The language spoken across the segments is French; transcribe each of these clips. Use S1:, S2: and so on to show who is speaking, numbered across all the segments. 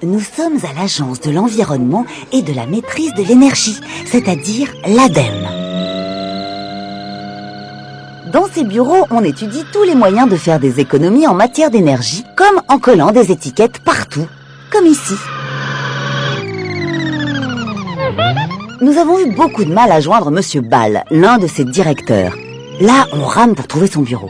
S1: Nous sommes à l'Agence de l'environnement et de la maîtrise de l'énergie, c'est-à-dire l'ADEME. Dans ces bureaux, on étudie tous les moyens de faire des économies en matière d'énergie, comme en collant des étiquettes partout, comme ici. Nous avons eu beaucoup de mal à joindre Monsieur Ball, l'un de ses directeurs. Là, on rame pour trouver son bureau.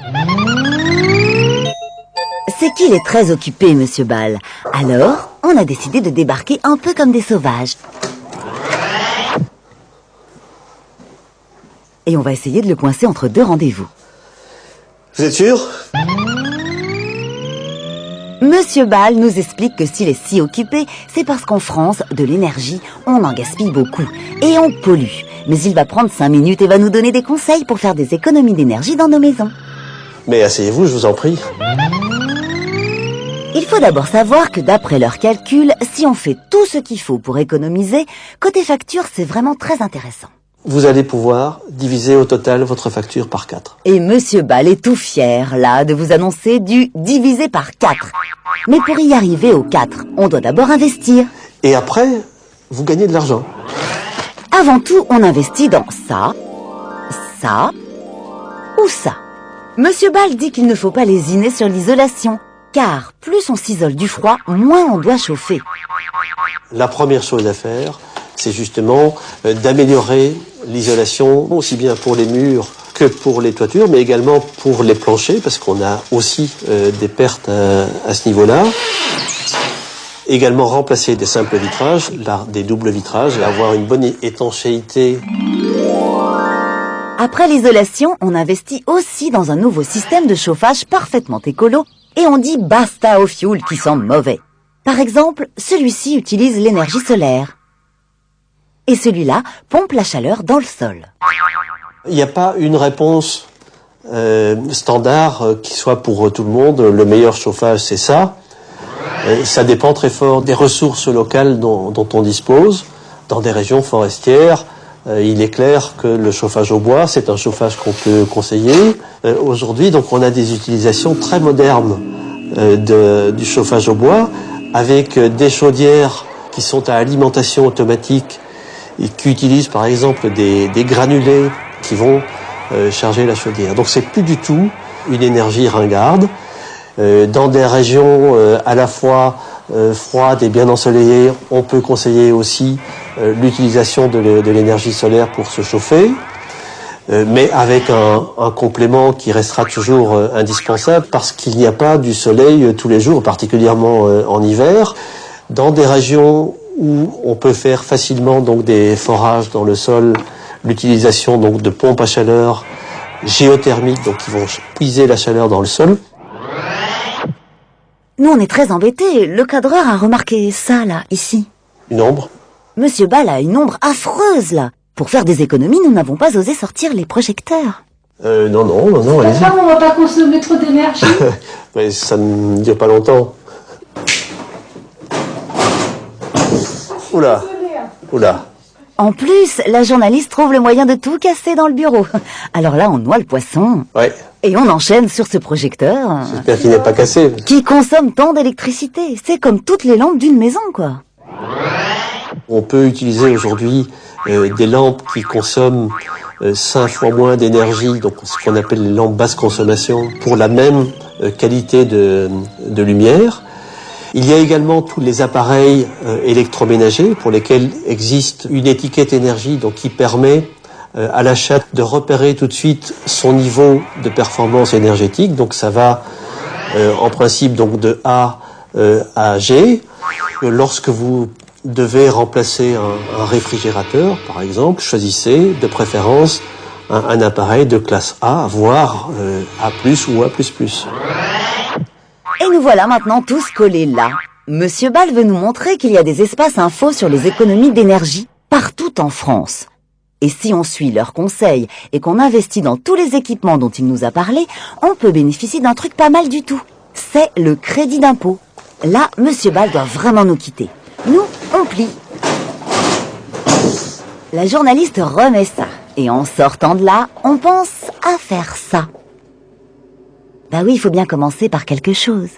S1: C'est qu'il est très occupé, Monsieur Ball. Alors, on a décidé de débarquer un peu comme des sauvages. Et on va essayer de le coincer entre deux rendez-vous.
S2: Vous êtes sûr?
S1: Monsieur Ball nous explique que s'il est si occupé, c'est parce qu'en France, de l'énergie, on en gaspille beaucoup. Et on pollue. Mais il va prendre 5 minutes et va nous donner des conseils pour faire des économies d'énergie dans nos maisons.
S2: Mais asseyez-vous, je vous en prie.
S1: Il faut d'abord savoir que d'après leurs calculs, si on fait tout ce qu'il faut pour économiser, côté facture, c'est vraiment très intéressant.
S2: Vous allez pouvoir diviser au total votre facture par 4.
S1: Et Monsieur Ball est tout fier, là, de vous annoncer du divisé par 4. Mais pour y arriver au 4, on doit d'abord investir.
S2: Et après, vous gagnez de l'argent.
S1: Avant tout, on investit dans ça, ça ou ça. Monsieur Ball dit qu'il ne faut pas lésiner sur l'isolation, car plus on s'isole du froid, moins on doit chauffer.
S2: La première chose à faire, c'est justement d'améliorer l'isolation, aussi bien pour les murs que pour les toitures, mais également pour les planchers, parce qu'on a aussi des pertes à ce niveau-là. Également remplacer des simples vitrages, des doubles vitrages, et avoir une bonne étanchéité.
S1: Après l'isolation, on investit aussi dans un nouveau système de chauffage parfaitement écolo, et on dit basta au fioul qui sent mauvais. Par exemple, celui-ci utilise l'énergie solaire. Et celui-là pompe la chaleur dans le sol.
S2: Il n'y a pas une réponse standard qui soit pour tout le monde. Le meilleur chauffage, c'est ça. Ça dépend très fort des ressources locales dont on dispose. Dans des régions forestières, il est clair que le chauffage au bois, c'est un chauffage qu'on peut conseiller. Aujourd'hui, donc, on a des utilisations très modernes du chauffage au bois, avec des chaudières qui sont à alimentation automatique et qui utilisent par exemple des granulés qui vont charger la chaudière. Donc c'est plus du tout une énergie ringarde. Dans des régions à la fois froides et bien ensoleillées, on peut conseiller aussi l'utilisation de l'énergie solaire pour se chauffer, mais avec un complément qui restera toujours indispensable parce qu'il n'y a pas du soleil tous les jours, particulièrement en hiver. Dans des régions où on peut faire facilement donc des forages dans le sol, l'utilisation donc de pompes à chaleur géothermiques donc qui vont puiser la chaleur dans le sol.
S1: Nous, on est très embêtés. Le cadreur a remarqué ça, là, ici.
S2: Une ombre?
S1: Monsieur Ball a une ombre affreuse, là. Pour faire des économies, nous n'avons pas osé sortir les projecteurs.
S2: Non, allez-y.
S3: On va pas consommer trop d'énergie.
S2: Mais ça ne dure pas longtemps. Oula.
S1: En plus, la journaliste trouve le moyen de tout casser dans le bureau. Alors là, on noie le poisson.
S2: Ouais.
S1: Et on enchaîne sur ce projecteur.
S2: J'espère qu'il n'est pas cassé.
S1: Qui consomme tant d'électricité. C'est comme toutes les lampes d'une maison, quoi.
S2: On peut utiliser aujourd'hui des lampes qui consomment 5 fois moins d'énergie, donc ce qu'on appelle les lampes basse consommation, pour la même qualité de lumière. Il y a également tous les appareils électroménagers pour lesquels existe une étiquette énergie donc qui permet à l'achat de repérer tout de suite son niveau de performance énergétique. Donc ça va en principe donc de A à G. Lorsque vous devez remplacer un réfrigérateur, par exemple, choisissez de préférence un appareil de classe A, voire A+, ou A++.
S1: Et nous voilà maintenant tous collés là. Monsieur Ball veut nous montrer qu'il y a des espaces infos sur les économies d'énergie partout en France. Et si on suit leurs conseils et qu'on investit dans tous les équipements dont il nous a parlé, on peut bénéficier d'un truc pas mal du tout. C'est le crédit d'impôt. Là, Monsieur Ball doit vraiment nous quitter. Nous, on plie. La journaliste remet ça. Et en sortant de là, on pense à faire ça. Bah oui, il faut bien commencer par quelque chose.